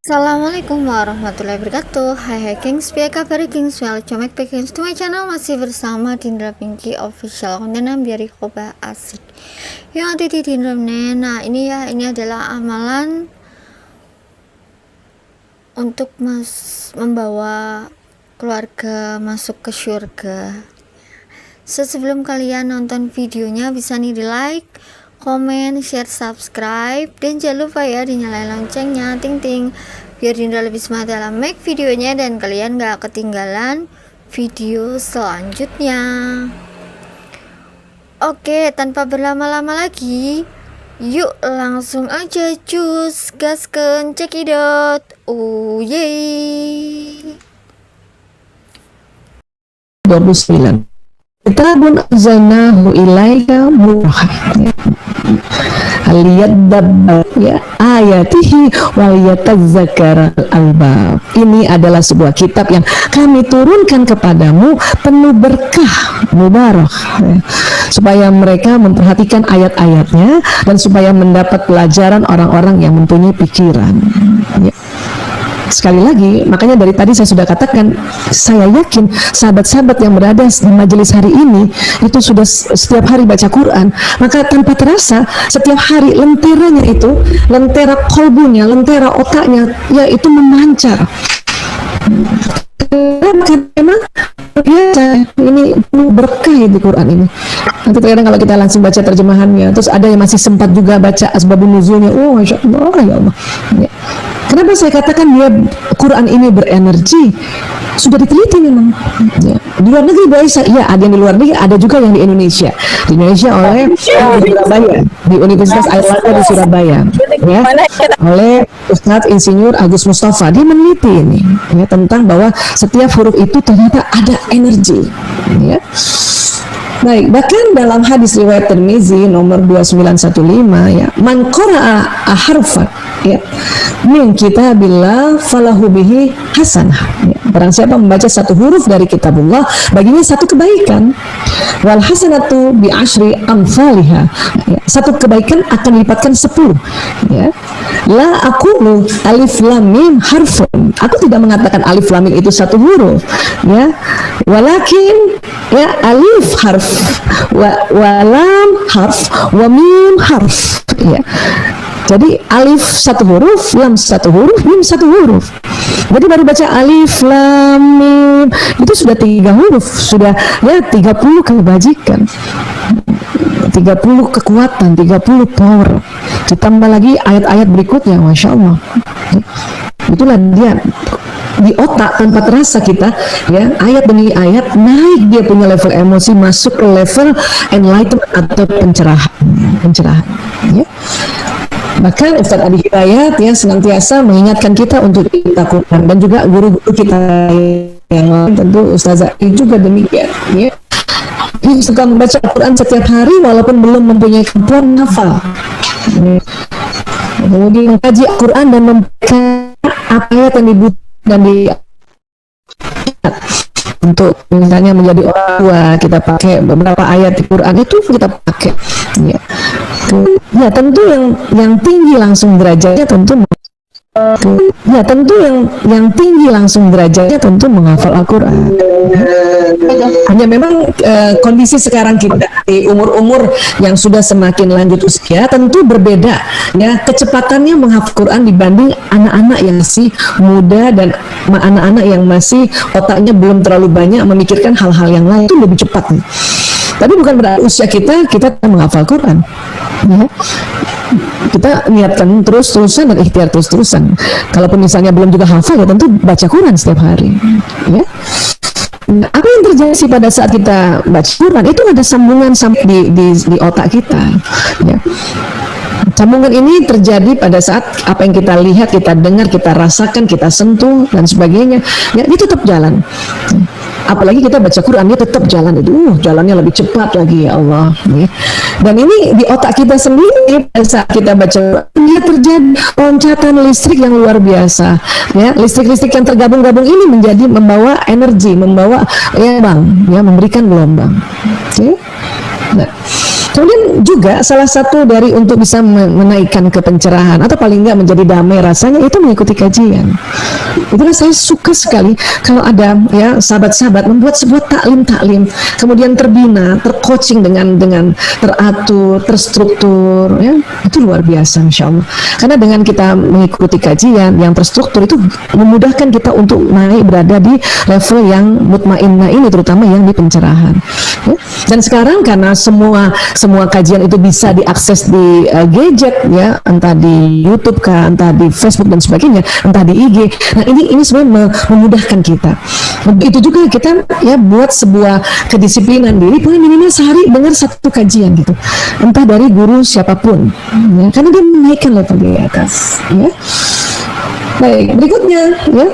Assalamualaikum warahmatullahi wabarakatuh. Hai Kings, apa kabar Kings? Welcome back Kings to my channel. Masih bersama Dindra Pinky Official, konten biar koba asik yang ada di Dindra. Nah ini adalah amalan untuk membawa keluarga masuk ke surga. Sebelum kalian nonton videonya, bisa nih di like, komen, share, subscribe, dan jangan lupa ya dinyalain loncengnya, ting biar Dindra lebih semangat dalam make videonya dan kalian gak ketinggalan video selanjutnya. Oke, tanpa berlama-lama lagi, yuk langsung aja cus gaskeun cekidot. Oh yeay. 29 Kitabun anzalnahu ilaika mubarak liyadabbar ya ayatihi wal yatadzakkara albab. Ini adalah sebuah kitab yang kami turunkan kepadamu penuh berkah, mubarak ya, supaya mereka memperhatikan ayat-ayatnya dan supaya mendapat pelajaran orang-orang yang mempunyai pikiran ya. Sekali lagi, makanya dari tadi saya sudah katakan, saya yakin sahabat-sahabat yang berada di majelis hari ini itu sudah setiap hari baca Quran, maka tanpa terasa setiap hari lenteranya itu, lentera kolbunya, lentera otaknya, ya itu memancar. Memang biasa ini berkah di Quran ini. Nanti terkadang kalau kita langsung baca terjemahannya, terus ada yang masih sempat juga baca asbabun nuzulnya, oh masya Allah ya Allah ya. Kenapa saya katakan dia Quran ini berenergi? Sudah diteliti memang ya. Di luar negeri bisa, ya ada yang di luar negeri, ada juga yang di Indonesia. Di Indonesia oleh di Surabaya, di Universitas Airlangga di Surabaya ya, oleh Ustadz Insinyur Agus Mustafa. Dia meneliti ini ya, tentang bahwa setiap huruf itu ternyata ada energi ya. Baik, bahkan dalam hadis riwayat Tirmizi nomor 2915 ya, man qara'a harfan ya min kitabillah falahu bihi hasanah ya. Barang siapa membaca satu huruf dari kitabullah, baginya satu kebaikan. Wal hasanatu bi asyri amsalihha ya. Satu kebaikan akan dilipatkan 10 ya. La aqulu alif lam mim harfun. Aku tidak mengatakan alif lam mim itu satu huruf ya. Walakin ya alif harf wa lam harf wa mim harf ya. Jadi alif satu huruf, lam satu huruf, mim satu huruf. Jadi baru baca alif lam mim itu sudah 3 huruf, sudah ya 30 kebajikan, 30 kekuatan, 30 power. Ditambah lagi ayat-ayat berikutnya, masya Allah. Itulah dia di otak tanpa terasa kita ya, ayat demi ayat naik dia punya level emosi, masuk ke level enlightenment atau pencerahan ya. Bahkan Ustadz Adi Hidayat ya senantiasa mengingatkan kita untuk kita Quran, dan juga guru-guru kita yang lain, tentu Ustazah juga demikian ya. Dia suka membaca Quran setiap hari walaupun belum mempunyai kemampuan hafal ya. Kemudian mengkaji Quran dan membaca apa ayat yang dibutuhkan dan di untuk misalnya menjadi orang tua, kita pakai beberapa ayat di Quran itu kita pakai ya. Ya tentu yang tinggi langsung derajatnya tentu ya tentu yang tinggi langsung derajatnya tentu menghafal Al-Quran. Hanya memang kondisi sekarang kita di umur-umur yang sudah semakin lanjut usia tentu berbeda ya kecepatannya menghafal Quran dibanding anak-anak yang masih muda dan anak-anak yang masih otaknya belum terlalu banyak memikirkan hal-hal yang lain, itu lebih cepat nih. Tapi bukan berarti usia kita menghafal Quran ya. Kita niatkan terus-terusan dan ikhtiar terus-terusan. Kalaupun misalnya belum juga hafal, ya tentu baca Quran setiap hari ya. Nah, apa yang terjadi pada saat kita baca Quran itu ada sambungan di otak kita ya. Sambungan ini terjadi pada saat apa yang kita lihat, kita dengar, kita rasakan, kita sentuh dan sebagainya ya, dia tetap jalan. Apalagi kita baca Quran, dia tetap jalan itu, jalannya lebih cepat lagi ya Allah ya. Dan ini di otak kita sendiri pada saat kita baca Quran, dia terjadi loncatan listrik yang luar biasa ya. Listrik-listrik yang tergabung-gabung ini menjadi membawa energi, membawa ya bang ya, memberikan gelombang ya. Nah, Kemudian juga salah satu dari untuk bisa menaikkan kepencerahan atau paling enggak menjadi damai rasanya itu mengikuti kajian. Itulah saya suka sekali kalau ada ya sahabat-sahabat membuat sebuah taklim, kemudian terbina, tercoaching dengan teratur, terstruktur, ya itu luar biasa, insya Allah. Karena dengan kita mengikuti kajian yang terstruktur itu memudahkan kita untuk naik berada di level yang mutmainnah ini, terutama yang di pencerahan. Ya. Dan sekarang karena semua kajian itu bisa diakses di gadget, ya entah di YouTube kah, entah di Facebook dan sebagainya, entah di IG. Nah ini sebenarnya memudahkan kita. Itu juga kita ya buat sebuah kedisiplinan diri, paling minimal sehari dengar satu kajian gitu, entah dari guru siapapun, ya, karena dia menaikkan level di atas. Ya. Baik, berikutnya ya.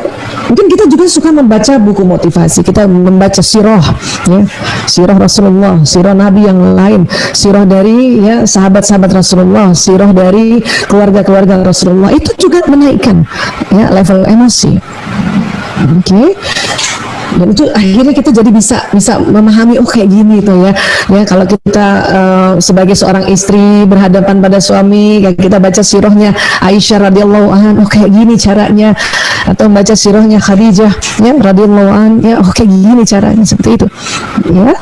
Mungkin kita juga suka membaca buku motivasi, kita membaca sirah, ya, sirah Rasulullah, sirah Nabi yang lain, sirah dari ya sahabat-sahabat Rasulullah, sirah dari keluarga-keluarga Rasulullah, itu juga menaikkan ya level emosi. Oke. Dan itu akhirnya kita jadi bisa memahami, oh kayak gini tuh ya kalau kita sebagai seorang istri berhadapan pada suami, kita baca sirahnya Aisyah radhiyallahu anha, oh kayak gini caranya, atau membaca sirahnya Khadijah ya radhiyallahu anha, ya oh kayak gini caranya, seperti itu ya.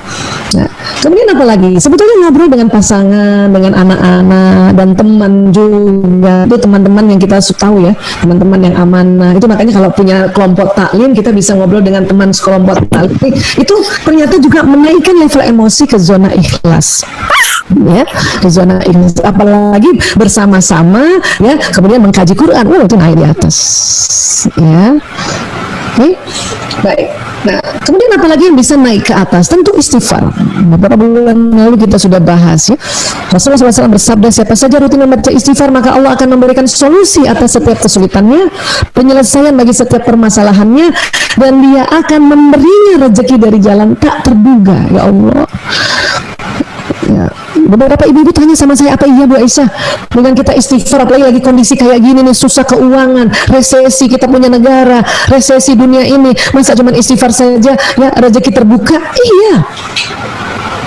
Nah, kemudian apa lagi? Sebetulnya ngobrol dengan pasangan, dengan anak-anak dan teman juga, itu teman-teman yang kita tahu ya, teman-teman yang amanah. Itu makanya kalau punya kelompok taklim kita bisa ngobrol dengan teman kelompok taklim, itu ternyata juga menaikkan level emosi ke zona ikhlas. Ya, ke zona ikhlas, apalagi bersama-sama ya, kemudian mengkaji Quran, itu naik di atas ya. Oke, baik. Nah, kemudian apalagi yang bisa naik ke atas? Tentu istighfar. Beberapa bulan lalu kita sudah bahas ya. Rasulullah SAW bersabda, siapa saja rutin membaca istighfar, maka Allah akan memberikan solusi atas setiap kesulitannya, penyelesaian bagi setiap permasalahannya, dan dia akan memberinya rezeki dari jalan tak terduga. Ya Allah. Ya. Beberapa ibu-ibu tanya sama saya, apa iya Bu Aisyah dengan kita istighfar, apalagi lagi kondisi kayak gini nih, susah keuangan, resesi kita punya negara, resesi dunia ini, masa cuma istighfar saja ya rezeki terbuka? Iya,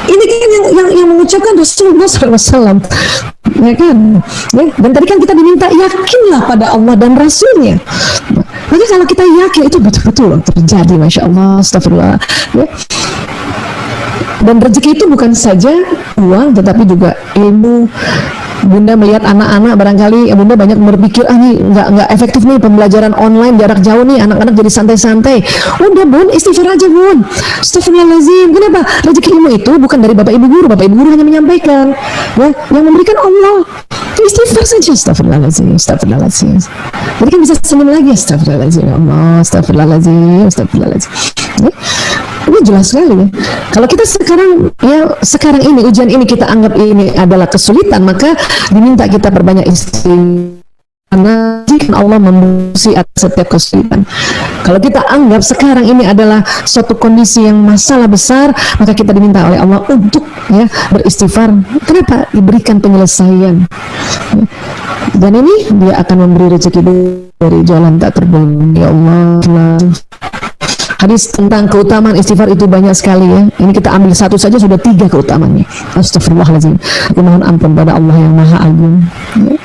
ini kan yang mengucapkan Rasulullah SAW, ya kan? Ya, dan tadi kan kita diminta yakinlah pada Allah dan Rasulnya. Maka kalau kita yakin itu betul-betul terjadi, masya Allah, astagfirullah. Ya. Dan rezeki itu bukan saja uang, tetapi juga ilmu. Bunda melihat anak-anak, barangkali Bunda banyak berpikir, nih nggak efektif nih pembelajaran online jarak jauh nih, anak-anak jadi santai-santai. Udah Bun, istighfar aja Bun. Astagfirullahaladzim. Kenapa? Rezeki ilmu itu bukan dari bapak ibu guru hanya menyampaikan, ya, yang memberikan Allah. Istighfar saja, astagfirullahaladzim. Jadi kan bisa senyum lagi, astagfirullahaladzim, Allah, astagfirullahaladzim. Ya. Ini jelas sekali ya. Kalau kita sekarang ini ujian ini kita anggap ini adalah kesulitan, maka diminta kita perbanyak istighfar. Karena jika Allah membusi atas setiap kesulitan. Kalau kita anggap sekarang ini adalah suatu kondisi yang masalah besar, maka kita diminta oleh Allah untuk ya beristighfar. Kenapa? Diberikan penyelesaian. Ya. Dan ini dia akan memberi rezeki dari jalan tak terduga. Ya Allah. Hadis tentang keutamaan istighfar itu banyak sekali ya. Ini kita ambil satu saja sudah 3 keutamaannya. Astagfirullahaladzim. Aku mohon ampun pada Allah yang Maha Agung. Ya.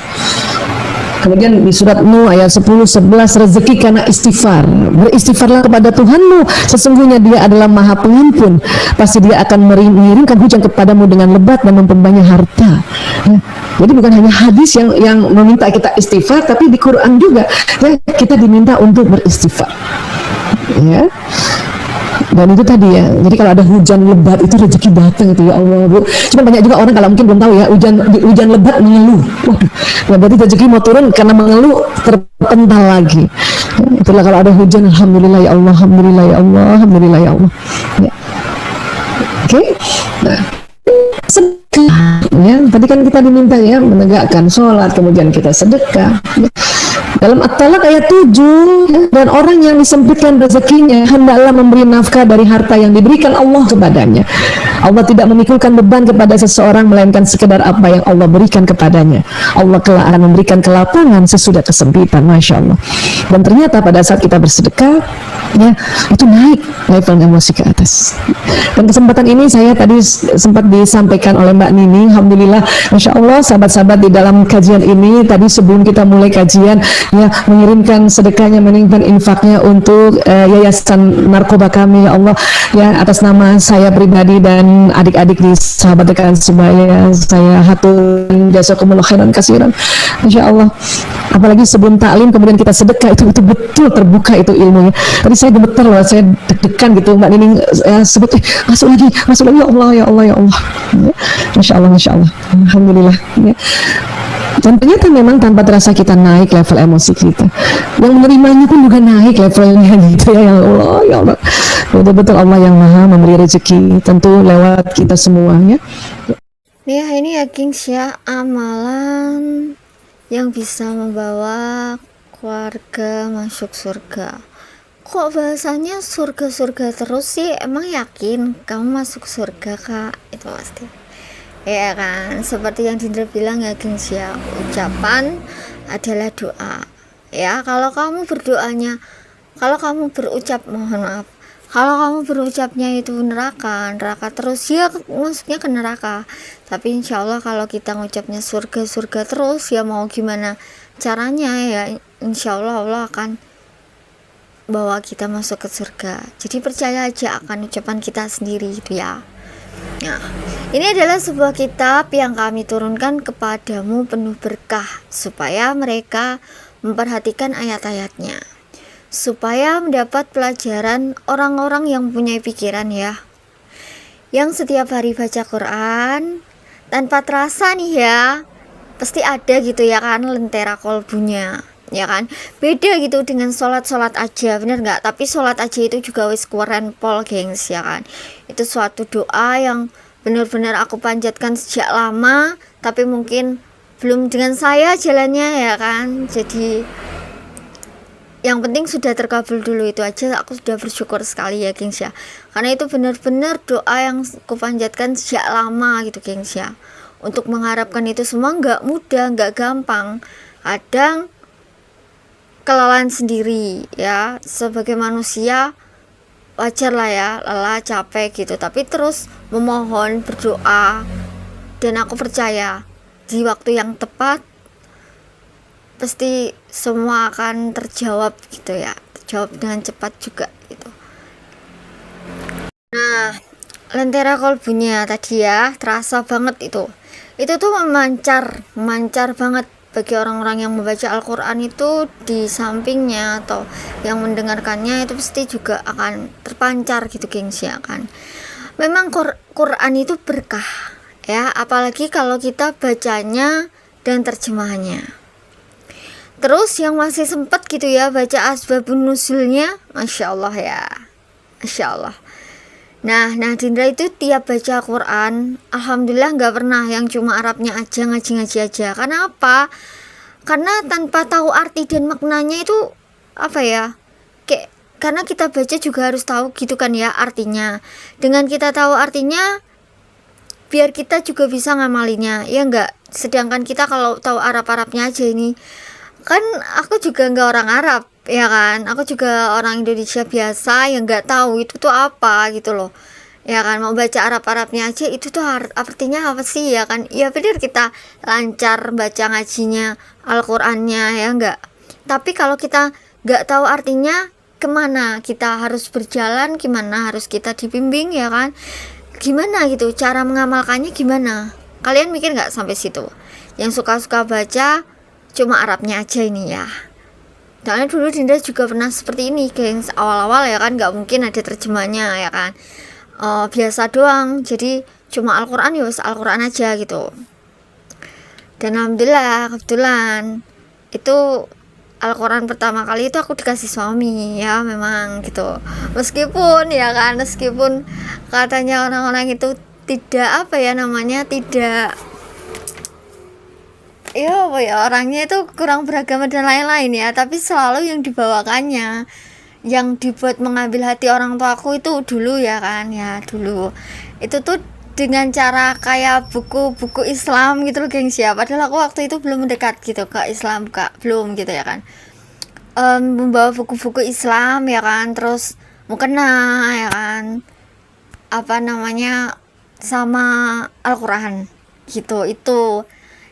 Kemudian di surat Nuh ayat 10-11, rezeki karena istighfar. Beristighfarlah kepada Tuhanmu, sesungguhnya Dia adalah Maha Pengampun. Pasti Dia akan mengirimkan hujan kepadamu dengan lebat dan memperbanyak harta. Ya. Jadi bukan hanya hadis yang meminta kita istighfar, tapi di Quran juga ya, kita diminta untuk beristighfar. Ya. Dan itu tadi ya, jadi kalau ada hujan lebat itu rezeki datang itu, ya Allah Bu. Cuma banyak juga orang kalau mungkin belum tahu ya, hujan lebat mengeluh. Waduh, ya berarti rezeki mau turun karena mengeluh terpental lagi. Ya, itulah kalau ada hujan, alhamdulillah ya Allah, alhamdulillah ya Allah, alhamdulillah ya Allah. Ya. Oke. Nah, sedekah ya, tadi kan kita diminta ya menegakkan sholat, kemudian kita sedekah. Ya. Dalam At-Talaq ayat 7, dan orang yang disempitkan rezekinya hendaklah memberi nafkah dari harta yang diberikan Allah kepadanya. Allah tidak memikulkan beban kepada seseorang melainkan sekedar apa yang Allah berikan kepadanya. Allah kelak akan memberikan kelapangan sesudah kesempitan. Masya Allah. Dan ternyata pada saat kita bersedekah, ya, itu naik level emosi ke atas. Dan kesempatan ini saya tadi sempat disampaikan oleh Mbak Nini. Alhamdulillah, Masya Allah, sahabat-sahabat di dalam kajian ini tadi sebelum kita mulai kajian, ya, mengirimkan sedekahnya, mengirimkan infaknya untuk yayasan narkoba kami, ya Allah, ya, atas nama saya pribadi dan adik-adik di sahabat dekat sebaya, saya hatur jazakumullah khairan kasiran. Masya Allah. Apalagi sebelum taklim kemudian kita sedekah, itu betul terbuka itu ilmunya. Tadi saya gemeter loh, saya deg-degan gitu, Mbak Nining sebut masuk lagi, ya Allah, ya Allah, ya Allah. Masya Allah, Masya Allah. Alhamdulillah. Ya. Dan ternyata memang tanpa terasa kita naik level emosi kita, yang menerimanya pun juga naik levelnya gitu, ya Allah, ya Allah. Betul-betul Allah yang maha memberi rezeki, tentu lewat kita semuanya. Ya, ini ya gengs ya, amalan yang bisa membawa keluarga masuk surga. Kok bahasanya surga-surga terus sih? Emang yakin kamu masuk surga, Kak? Itu pasti. Ya kan, seperti yang Dindra bilang ya gengs ya, ucapan adalah doa. Ya, kalau kamu berucap, mohon maaf, kalau kamu berucapnya itu neraka terus, ya masuknya ke neraka. Tapi insya Allah kalau kita ngucapnya surga terus, ya mau gimana caranya ya, insya Allah Allah akan bawa kita masuk ke surga. Jadi percaya aja akan ucapan kita sendiri itu ya. Nah, ini adalah sebuah kitab yang kami turunkan kepadamu penuh berkah, supaya mereka memperhatikan ayat-ayatnya, supaya mendapat pelajaran orang-orang yang punya pikiran ya, yang setiap hari baca Quran tanpa terasa nih ya, pasti ada gitu ya kan lentera kolbunya, ya kan, beda gitu dengan sholat aja, bener nggak? Tapi sholat aja itu juga wis keren pol gengs, ya kan. Itu suatu doa yang benar-benar aku panjatkan sejak lama, tapi mungkin belum dengan saya jalannya ya kan. Jadi yang penting sudah terkabul dulu, itu aja aku sudah bersyukur sekali ya gengs ya, karena itu benar-benar doa yang aku panjatkan sejak lama gitu gengs ya. Untuk mengharapkan itu semua nggak mudah, nggak gampang, kadang kelelahan sendiri ya, sebagai manusia wajar lah ya, lelah, capek gitu, tapi terus memohon, berdoa, dan aku percaya di waktu yang tepat pasti semua akan terjawab gitu ya, terjawab dengan cepat juga gitu. Nah, lentera kolbunya tadi ya, terasa banget itu tuh memancar banget bagi orang-orang yang membaca Al-Quran itu. Di sampingnya atau yang mendengarkannya itu pasti juga akan terpancar gitu gengs ya kan. Memang Quran itu berkah ya, apalagi kalau kita bacanya dan terjemahannya. Terus yang masih sempat gitu ya baca asbabun nuzulnya, Masya Allah ya, Masya Allah. Nah Dindra itu tiap baca Quran, alhamdulillah nggak pernah yang cuma Arabnya aja, ngaji aja. Karena apa? Karena tanpa tahu arti dan maknanya itu apa ya, kayak, karena kita baca juga harus tahu gitu kan ya artinya. Dengan kita tahu artinya, biar kita juga bisa ngamalinya, ya enggak. Sedangkan kita kalau tahu Arabnya aja ini, kan aku juga nggak orang Arab ya kan, aku juga orang Indonesia biasa yang nggak tahu itu tuh apa gitu loh ya kan. Mau baca Arabnya aja itu tuh artinya apa sih ya kan, ya bener kita lancar baca ngajinya Al-Qurannya ya enggak. Tapi kalau kita nggak tahu artinya, kemana kita harus berjalan, gimana harus kita dibimbing ya kan, gimana gitu cara mengamalkannya gimana. Kalian mikir nggak sampai situ? Yang suka-suka baca cuma Arabnya aja ini ya. Soalnya dulu Dinda juga pernah seperti ini gengs, awal-awal ya kan, nggak mungkin ada terjemahnya ya kan, biasa doang, jadi cuma Al-Quran ya Al-Quran aja gitu. Dan alhamdulillah kebetulan itu Al-Quran pertama kali itu aku dikasih suami ya, memang gitu. Meskipun ya kan, meskipun katanya orang-orang itu tidak apa ya namanya, tidak ya apa ya, orangnya itu kurang beragama dan lain-lain ya, tapi selalu yang dibawakannya yang dibuat mengambil hati orang tuaku itu dulu ya kan, ya dulu itu tuh dengan cara kayak buku-buku Islam gitu loh gengs ya, padahal aku waktu itu belum mendekat gitu ke Islam, kak, belum gitu ya kan. Membawa buku-buku Islam ya kan, terus mukena ya kan, apa namanya, sama Al-Quran gitu, itu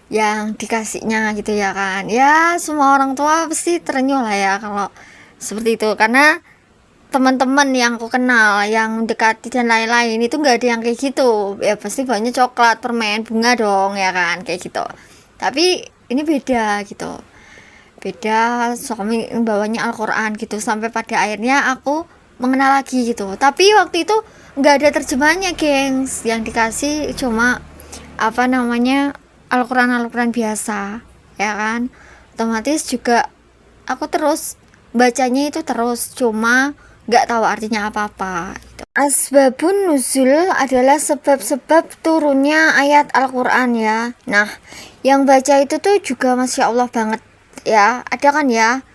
yang dikasihnya gitu ya kan. Ya semua orang tua pasti terenyuh lah ya kalau seperti itu, karena teman-teman yang aku kenal yang dekati dan lain-lain itu nggak ada yang kayak gitu ya, pasti banyak coklat, permen, bunga dong ya kan, kayak gitu. Tapi ini beda gitu, beda, suami bawanya Al-Quran gitu, sampai pada akhirnya aku mengenal lagi gitu. Tapi waktu itu nggak ada terjemahannya gengs, yang dikasih cuma apa namanya, Al-Quran biasa ya kan. Otomatis juga aku terus bacanya itu terus, cuma nggak tahu artinya apa-apa gitu. Asbabun nuzul adalah sebab-sebab turunnya ayat Al-Quran ya. Nah, yang baca itu tuh juga Masya Allah banget ya, ada kan ya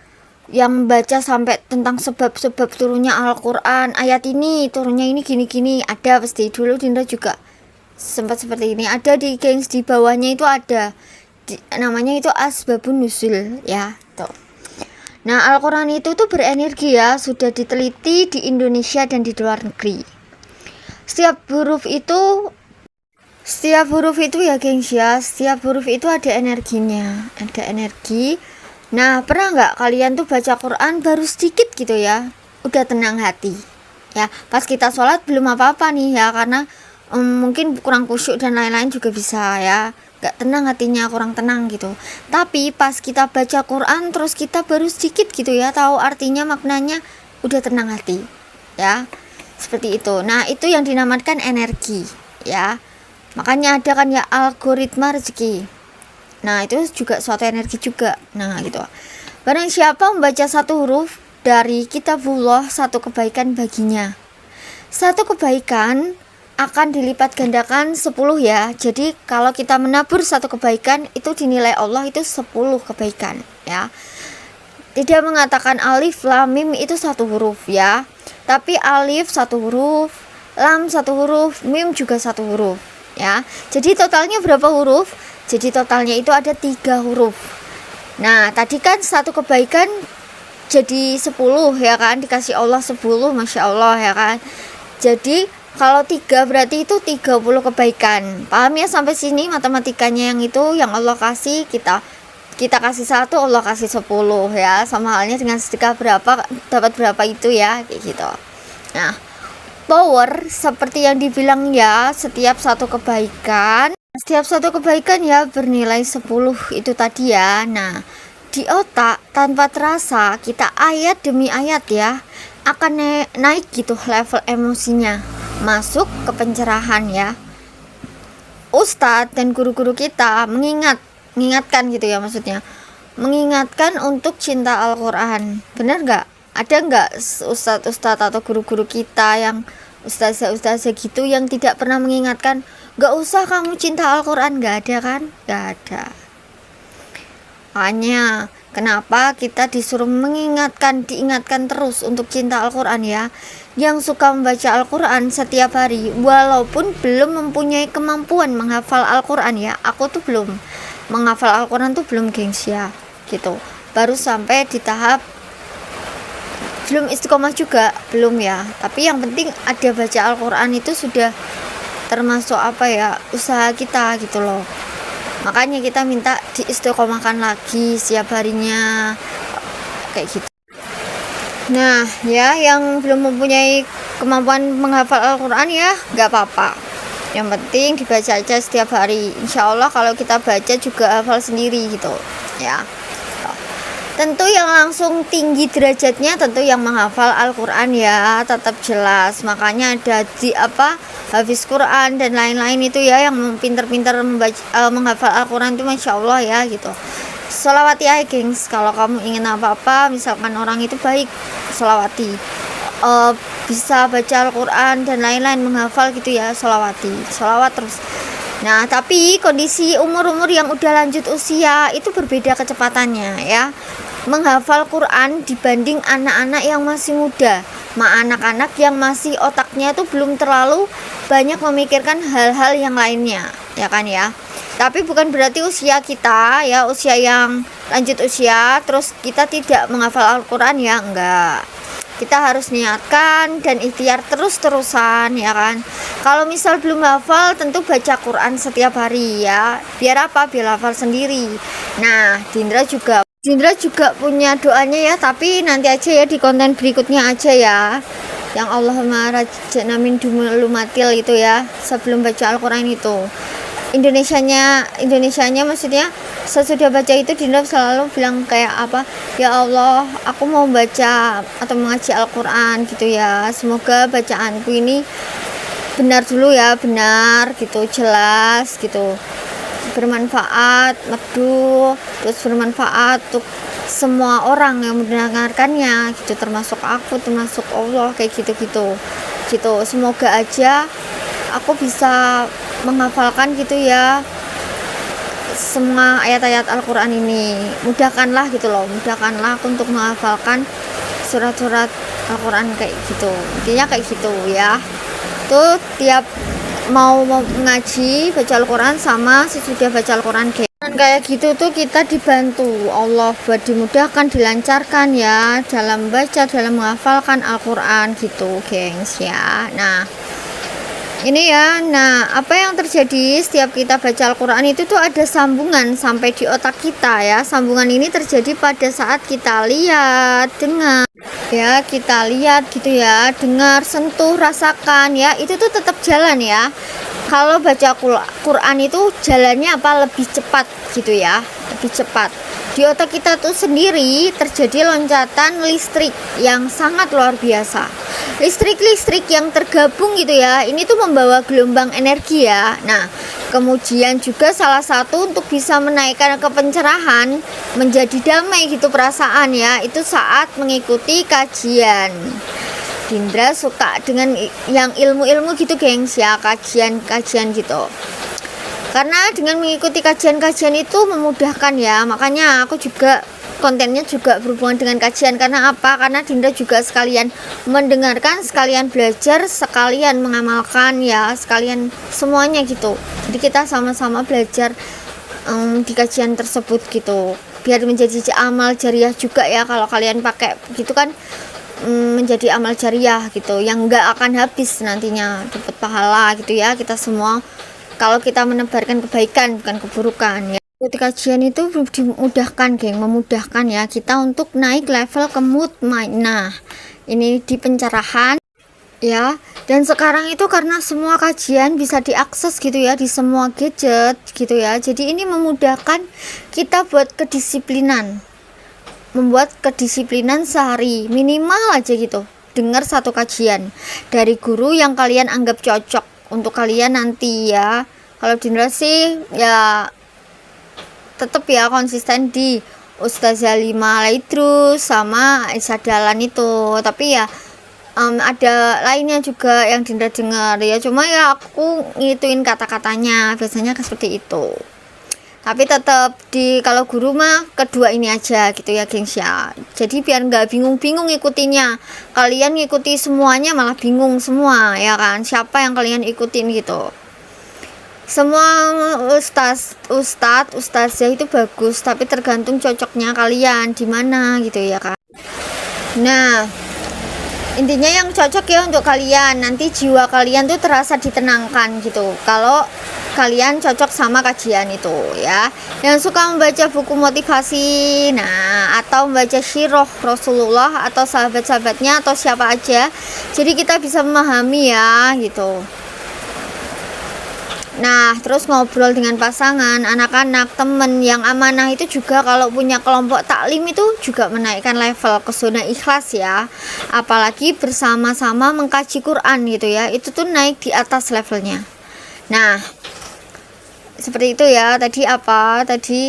yang baca sampai tentang sebab-sebab turunnya Al-Quran, ayat ini turunnya ini gini-gini, ada pasti. Dulu Dinda juga sempat seperti ini, ada di gengs, di bawahnya itu ada namanya itu asbabun nuzul ya tuh. Nah, Al-Quran itu tuh berenergi ya, sudah diteliti di Indonesia dan di luar negeri. Setiap huruf itu ya gengs ya, setiap huruf itu ada energinya, ada energi. Nah, pernah nggak kalian tuh baca Quran baru sedikit gitu ya, udah tenang hati ya, pas kita sholat belum apa-apa nih ya, karena mungkin kurang khusyuk dan lain-lain juga bisa ya, nggak tenang hatinya, kurang tenang gitu. Tapi pas kita baca Quran terus kita baru sedikit gitu ya, tahu artinya, maknanya, udah tenang hati ya, seperti itu. Nah, itu yang dinamakan energi ya, makanya ada kan ya algoritma rezeki. Nah, itu juga suatu energi juga. Nah, gitu. Barang siapa membaca satu huruf dari kitabullah, satu kebaikan baginya. Satu kebaikan akan dilipat gandakan 10 ya. Jadi kalau kita menabur satu kebaikan itu dinilai Allah itu 10 kebaikan ya. Tidak mengatakan alif lam mim itu satu huruf ya, tapi alif satu huruf, lam satu huruf, mim juga satu huruf ya. Jadi totalnya berapa huruf? Jadi totalnya itu ada 3 huruf. Nah, tadi kan satu kebaikan jadi 10 ya kan, dikasih Allah 10, Masya Allah ya kan. Jadi kalau 3 berarti itu 30 kebaikan. Paham ya sampai sini matematikanya, yang itu yang Allah kasih, kita kasih 1, Allah kasih 10 ya. Sama halnya dengan sedekah berapa dapat berapa itu ya, kayak gitu. Nah, power seperti yang dibilang ya, setiap satu kebaikan ya bernilai 10 itu tadi ya. Nah, di otak tanpa terasa kita ayat demi ayat ya akan naik gitu level emosinya, masuk ke pencerahan ya. Ustadz dan guru-guru kita mengingatkan gitu ya, maksudnya mengingatkan untuk cinta Al-Quran. Benar nggak? Ada nggak ustadz atau guru-guru kita yang ustazah gitu yang tidak pernah mengingatkan, gak usah kamu cinta Al-Quran? Gak ada kan? Gak ada. Hanya kenapa kita disuruh diingatkan terus untuk cinta Al-Quran ya. Yang suka membaca Al-Quran setiap hari, walaupun belum mempunyai kemampuan menghafal Al-Quran ya. Aku tuh belum menghafal Al-Quran tuh belum gengs ya, gitu. Baru sampai di tahap belum istiqomah juga, belum ya. Tapi yang penting ada baca Al-Quran itu sudah termasuk apa ya, usaha kita gitu loh. Makanya kita minta diistiqomahkan lagi setiap harinya kayak gitu. Nah ya, yang belum mempunyai kemampuan menghafal Al-Quran ya gak apa-apa, yang penting dibaca aja setiap hari. Insya Allah kalau kita baca juga hafal sendiri gitu ya. Tentu yang langsung tinggi derajatnya tentu yang menghafal Al-Quran ya, tetap jelas. Makanya ada di hafiz Quran dan lain-lain itu ya, yang pinter-pinter menghafal Al-Quran itu Masya Allah ya gitu. Sholawati aja gengs, kalau kamu ingin apa-apa, misalkan orang itu baik, sholawati. Bisa baca Al-Quran dan lain-lain, menghafal gitu ya, sholawati, sholawat terus. Nah, tapi kondisi umur-umur yang udah lanjut usia itu berbeda kecepatannya ya. Menghafal Quran dibanding anak-anak yang masih muda. Anak-anak yang masih otaknya itu belum terlalu banyak memikirkan hal-hal yang lainnya, ya kan ya. Tapi bukan berarti usia kita ya, usia yang lanjut usia terus kita tidak menghafal Al-Quran ya, enggak. Kita harus niatkan dan ikhtiar terus-terusan ya kan. Kalau misal belum hafal, tentu baca Quran setiap hari ya. Biar apa? Biar hafal sendiri. Nah, Dindra juga punya doanya ya, tapi nanti aja ya di konten berikutnya aja ya. Yang Allahumma rajana min dumumatil itu ya, sebelum baca Al-Quran itu. Indonesianya maksudnya sesudah baca itu Dindra selalu bilang kayak apa, ya Allah aku mau baca atau mengaji Al-Quran gitu ya, semoga bacaanku ini benar dulu ya, benar gitu, jelas gitu, bermanfaat, merdu, terus bermanfaat untuk semua orang yang mendengarkannya gitu, termasuk aku, termasuk Allah, kayak gitu. Semoga aja aku bisa menghafalkan gitu ya semua ayat-ayat Al-Quran ini. Mudahkanlah gitu loh, mudahkanlah aku untuk menghafalkan surat-surat Al-Quran kayak gitu, intinya kayak gitu ya. Tuh tiap mau ngaji baca Al-Quran sama sesudah baca Al-Quran kayak gitu tuh kita dibantu Allah buat dimudahkan, dilancarkan ya dalam baca, dalam menghafalkan Al-Quran gitu gengs ya. Nah ini ya, nah apa yang terjadi setiap kita baca Al-Quran itu tuh ada sambungan sampai di otak kita ya. Sambungan ini terjadi pada saat kita lihat, dengar ya, kita lihat gitu ya, dengar, sentuh, rasakan ya, itu tuh tetap jalan ya. Kalau baca Quran itu jalannya apa, lebih cepat gitu ya, lebih cepat. Di otak kita tuh sendiri terjadi loncatan listrik yang sangat luar biasa. Listrik yang tergabung gitu ya, ini tuh membawa gelombang energi ya. Nah, kemudian juga salah satu untuk bisa menaikkan kepencerahan, menjadi damai gitu perasaan ya, itu saat mengikuti kajian. Dindra suka dengan yang ilmu-ilmu gitu gengs ya, kajian gitu. Karena dengan mengikuti kajian-kajian itu memudahkan ya, makanya aku juga kontennya juga berhubungan dengan kajian. Karena apa? Karena Dinda juga sekalian mendengarkan, sekalian belajar, sekalian mengamalkan ya, sekalian semuanya gitu. Jadi kita sama-sama belajar di kajian tersebut gitu, biar menjadi amal jariah juga ya. Kalau kalian pakai gitu kan menjadi amal jariah gitu, yang enggak akan habis nantinya, dapat pahala gitu ya kita semua kalau kita menebarkan kebaikan bukan keburukan ya. Ketika kajian itu dimudahkan memudahkan ya kita untuk naik level ke mutmainah. Ini di pencerahan ya. Dan sekarang itu karena semua kajian bisa diakses gitu ya di semua gadget gitu ya. Jadi ini memudahkan kita buat kedisiplinan. Membuat kedisiplinan sehari minimal aja gitu. Dengar satu kajian dari guru yang kalian anggap cocok untuk kalian nanti ya. Kalau Dindra sih ya tetap ya konsisten di Ustazah Lima Laidrus sama Aisyah Dahlan itu. Tapi ya ada lainnya juga yang Dindra dengar ya, cuma ya aku ngituin kata-katanya biasanya seperti itu. Tapi tetap kalau guru mah kedua ini aja gitu ya gengs ya. Jadi biar nggak bingung-bingung ngikutinnya, kalian ngikuti semuanya malah bingung semua ya kan, siapa yang kalian ikutin gitu. Semua ustazah itu bagus, tapi tergantung cocoknya kalian di mana gitu ya kan. Nah intinya yang cocok ya untuk kalian, nanti jiwa kalian tuh terasa ditenangkan gitu kalau kalian cocok sama kajian itu ya. Yang suka membaca buku motivasi, nah atau membaca sirah Rasulullah atau sahabat-sahabatnya atau siapa aja, jadi kita bisa memahami ya gitu. Nah terus ngobrol dengan pasangan, anak-anak, temen yang amanah itu juga kalau punya kelompok taklim itu juga menaikkan level ke zona ikhlas ya. Apalagi bersama-sama mengkaji Quran gitu ya, itu tuh naik di atas levelnya. Nah seperti itu ya. Tadi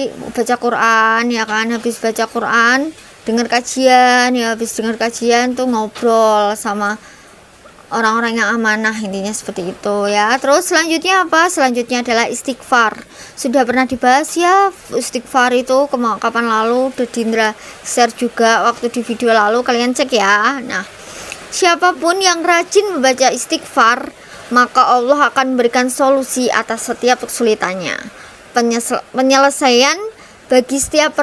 baca Quran ya kan, habis baca Quran dengar kajian ya, habis dengar kajian tuh ngobrol sama orang-orang yang amanah, intinya seperti itu ya. Terus selanjutnya apa? Selanjutnya adalah istighfar. Sudah pernah dibahas ya istighfar itu kapan lalu, udah Dindra share juga waktu di video lalu, kalian cek ya. Nah, siapapun yang rajin membaca istighfar, maka Allah akan memberikan solusi atas setiap kesulitannya, penyelesaian bagi setiap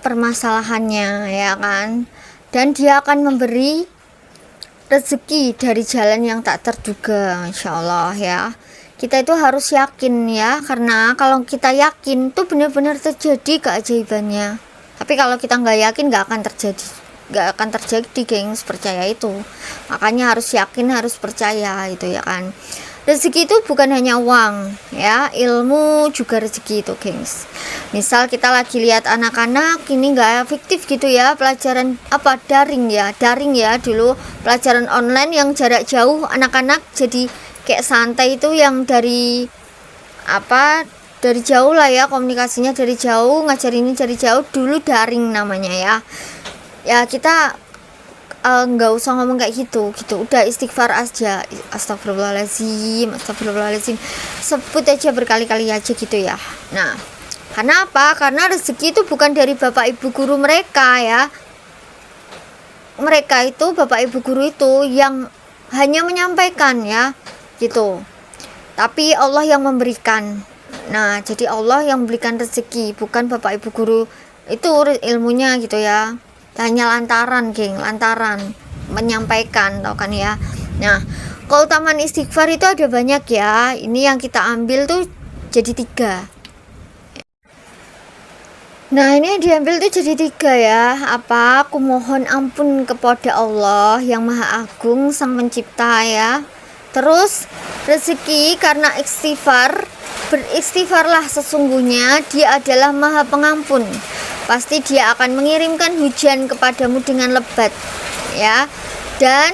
permasalahannya, ya kan. Dan dia akan memberi rezeki dari jalan yang tak terduga, insya Allah ya. Kita itu harus yakin ya, karena kalau kita yakin tuh benar-benar terjadi keajaibannya. Tapi kalau kita nggak yakin, nggak akan terjadi, gengs, percaya itu. Makanya harus yakin, harus percaya itu ya kan. Rezeki itu bukan hanya uang ya, ilmu juga rezeki itu, gengs. Misal kita lagi lihat anak-anak ini nggak efektif gitu ya, pelajaran daring ya dulu, pelajaran online yang jarak jauh, anak-anak jadi kayak santai itu, yang dari jauh lah ya, komunikasinya dari jauh, ngajarinnya dari jauh, dulu daring namanya ya. Kita nggak usah ngomong kayak gitu, udah istighfar aja, astagfirullahaladzim, sebut aja berkali-kali aja gitu ya. Nah, karena apa? Karena rezeki itu bukan dari bapak ibu guru mereka ya. Mereka itu, bapak ibu guru itu yang hanya menyampaikan ya gitu, tapi Allah yang memberikan. Nah, jadi Allah yang memberikan rezeki, bukan bapak ibu guru itu ilmunya gitu ya, hanya lantaran menyampaikan, tau kan ya. Nah, keutamaan istighfar itu ada banyak ya. Ini yang kita ambil tuh jadi 3. Nah, ini yang diambil tuh jadi 3 ya. Aku mohon ampun kepada Allah yang Maha Agung, Sang Pencipta ya. Terus rezeki karena istighfar, beristighfarlah, sesungguhnya Dia adalah Maha Pengampun. Pasti Dia akan mengirimkan hujan kepadamu dengan lebat ya, dan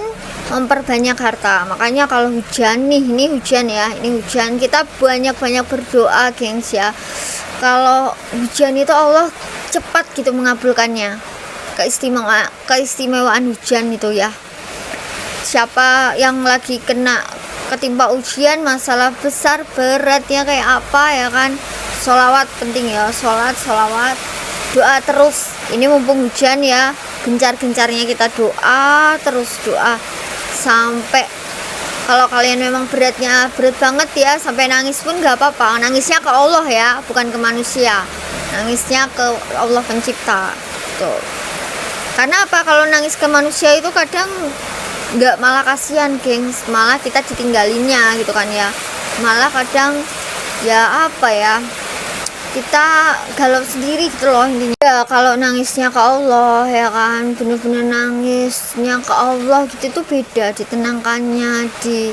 memperbanyak harta. Makanya kalau hujan ini hujan, kita banyak-banyak berdoa, gengs ya. Kalau hujan itu Allah cepat gitu mengabulkannya. Keistimewaan hujan itu ya. Siapa yang lagi ketimpa ujian, masalah besar beratnya kayak apa ya kan, sholawat penting ya, sholawat, doa terus. Ini mumpung hujan ya, gencar-gencarnya kita doa sampai, kalau kalian memang berat banget ya, sampai nangis pun nggak apa-apa. Nangisnya ke Allah ya, bukan ke manusia, nangisnya ke Allah Pencipta tuh. Karena apa? Kalau nangis ke manusia itu kadang nggak, malah kasihan, gengs, malah kita ditinggalinnya gitu kan ya, malah kadang ya kita galau sendiri gitu loh intinya ya. Kalau nangisnya ke Allah ya kan, bener-bener nangisnya ke Allah gitu, itu beda, ditenangkannya, di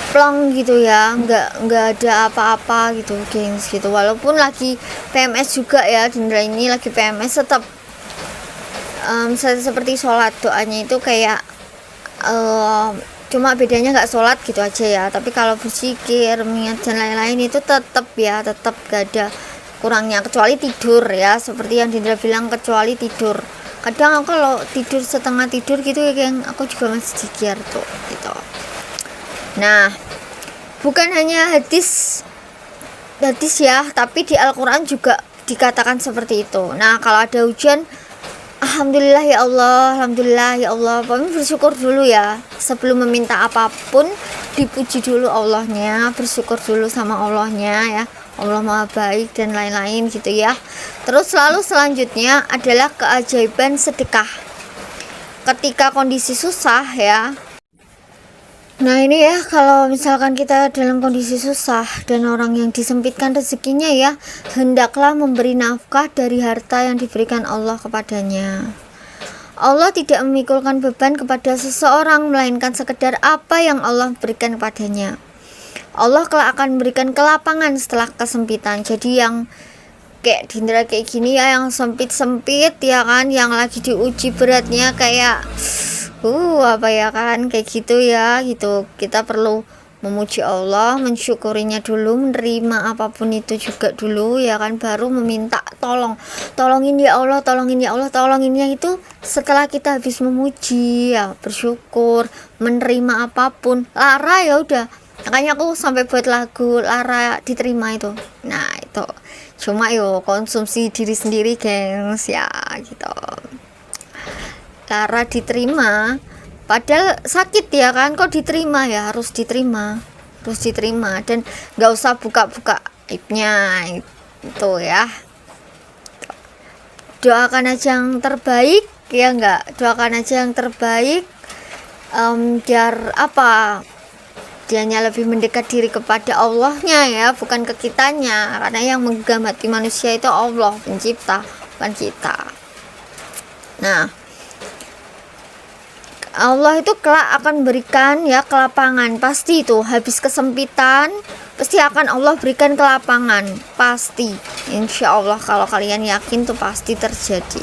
plong gitu ya, nggak ada apa-apa gitu, gengs gitu. Walaupun lagi PMS juga ya, Dindra ini lagi PMS, tetap seperti sholat, doanya itu kayak cuma bedanya nggak sholat gitu aja ya. Tapi kalau berzikir, mengingat dan lain-lain itu tetap gak ada kurangnya, kecuali tidur ya, seperti yang Dindra bilang, kecuali tidur. Kadang aku kalau tidur setengah tidur gitu ya, geng, aku juga masih zikir tuh gitu. Nah, bukan hanya hadis ya, tapi di Al-Quran juga dikatakan seperti itu. Nah, kalau ada hujan, alhamdulillah ya Allah, kami bersyukur dulu ya, sebelum meminta apapun dipuji dulu Allahnya, bersyukur dulu sama Allahnya ya, Allah Maha Baik dan lain-lain gitu ya. Terus lalu selanjutnya adalah keajaiban sedekah ketika kondisi susah ya. Nah ini ya, kalau misalkan kita dalam kondisi susah dan orang yang disempitkan rezekinya ya, hendaklah memberi nafkah dari harta yang diberikan Allah kepadanya. Allah tidak memikulkan beban kepada seseorang, melainkan sekedar apa yang Allah berikan kepadanya. Allah kelak akan memberikan kelapangan setelah kesempitan. Jadi yang kayak Dindra kayak gini ya, yang sempit-sempit ya kan, yang lagi diuji beratnya kayak apa ya kan, kayak gitu ya gitu, kita perlu memuji Allah, mensyukurinya dulu, menerima apapun itu juga dulu ya kan, baru meminta tolongin ya Allah, tolongin ya Allah, tolonginnya itu setelah kita habis memuji ya, bersyukur, menerima apapun. Lara ya udah, makanya aku sampai buat lagu Lara diterima itu. Nah itu cuma yo konsumsi diri sendiri gengs ya gitu. Lara diterima, padahal sakit ya kan, kok diterima ya, harus diterima dan nggak usah buka-buka aibnya itu ya. Doakan aja yang terbaik ya, nggak, doakan aja yang terbaik, biar apa, dianya lebih mendekat diri kepada Allahnya ya, bukan ke kitanya, karena yang menggenggam hati manusia itu Allah pencipta, bukan kita. Nah, Allah itu kelak akan berikan ya kelapangan, pasti itu habis kesempitan pasti akan Allah berikan kelapangan, pasti, insya Allah. Kalau kalian yakin tuh pasti terjadi.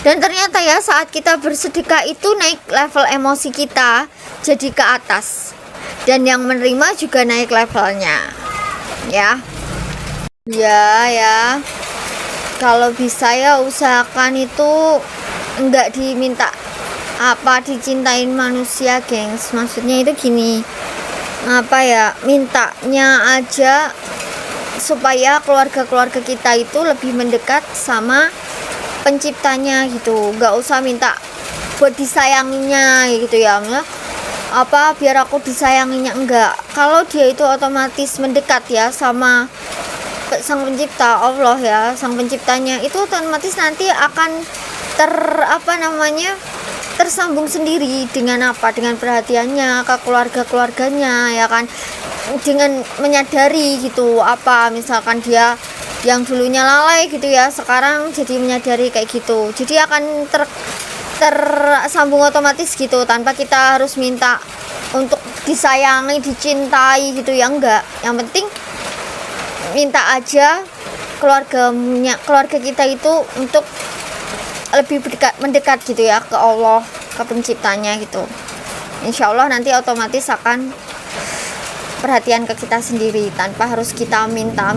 Dan ternyata ya saat kita bersedekah itu naik level emosi kita jadi ke atas, dan yang menerima juga naik levelnya ya. Ya kalau bisa ya usahakan itu enggak diminta apa dicintain manusia gengs, maksudnya itu gini, apa ya, mintanya aja supaya keluarga-keluarga kita itu lebih mendekat sama penciptanya gitu, nggak usah minta buat disayanginya gitu ya, apa biar aku disayanginya, enggak. Kalau dia itu otomatis mendekat ya sama sang pencipta Allah ya, sang penciptanya, itu otomatis nanti akan tersambung sendiri dengan apa, dengan perhatiannya ke keluarga-keluarganya ya kan, dengan menyadari gitu, apa misalkan dia yang dulunya lalai gitu ya, sekarang jadi menyadari kayak gitu, jadi akan tersambung otomatis gitu, tanpa kita harus minta untuk disayangi, dicintai gitu ya, enggak. Yang penting minta aja keluarga kita itu untuk lebih mendekat gitu ya ke Allah, ke penciptanya gitu. Insya Allah nanti otomatis akan perhatian ke kita sendiri tanpa harus kita minta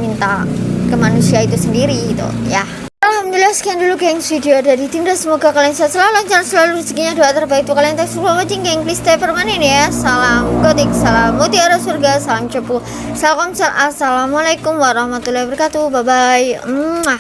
ke manusia itu sendiri gitu ya. Alhamdulillah, sekian dulu gengs video dari Tinda, semoga kalian sehat selalu, lancar selalu rezekinya, doa terbaik untuk kalian. Thanks for watching geng, please stay permanen ya. Salam gotik, salam mutiara surga, salam cepu, salam, assalamualaikum warahmatullahi wabarakatuh, bye bye.